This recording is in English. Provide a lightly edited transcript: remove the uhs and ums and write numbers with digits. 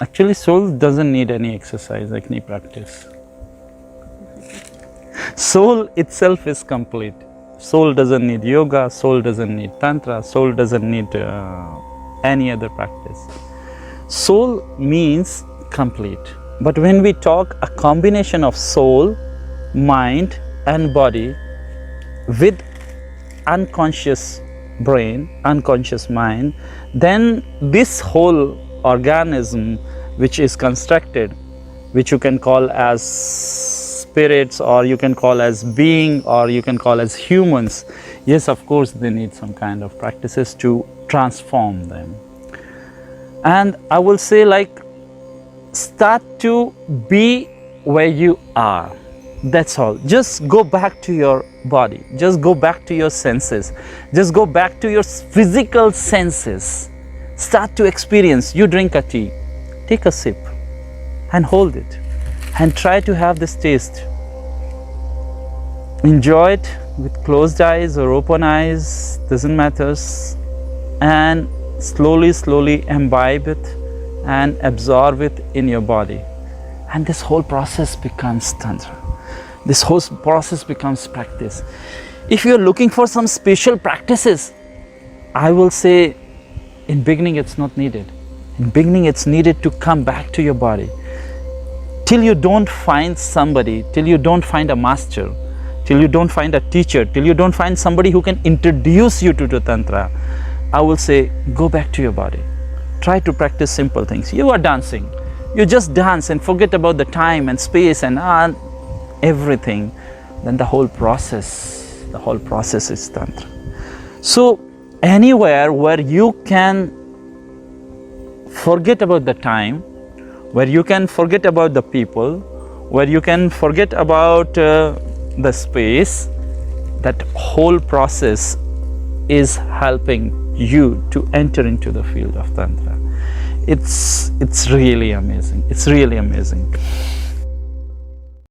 Actually, soul doesn't need any exercise, like any practice. Soul itself is complete. Soul doesn't need yoga, soul doesn't need tantra, soul doesn't need any other practice. Soul means complete. But when we talk a combination of soul, mind and body with unconscious brain, unconscious mind, then this whole organism which is constructed, which you can call as spirits, or you can call as being, or you can call as humans, yes, of course they need some kind of practices to transform them. And I will say, like, start to be where you are. That's all. Just go back to your body. Just go back to your senses. Just go back to your physical senses. Start to experience. You drink a tea. Take a sip and hold it. And try to have this taste. Enjoy it with closed eyes or open eyes. Doesn't matter. And slowly imbibe it and absorb it in your body. And this whole process becomes tantra. This whole process becomes practice. If you're looking for some special practices, I will say in beginning it's not needed. In beginning it's needed to come back to your body. Till you don't find somebody, till you don't find a master, till you don't find a teacher, till you don't find somebody who can introduce you to tantra, I will say go back to your body. Try to practice simple things. You are dancing. You just dance and forget about the time and space and everything. Then the whole process is tantra. So anywhere where you can forget about the time, where you can forget about the people, where you can forget about the space, that whole process is helping you to enter into the field of tantra. It's really amazing. It's really amazing.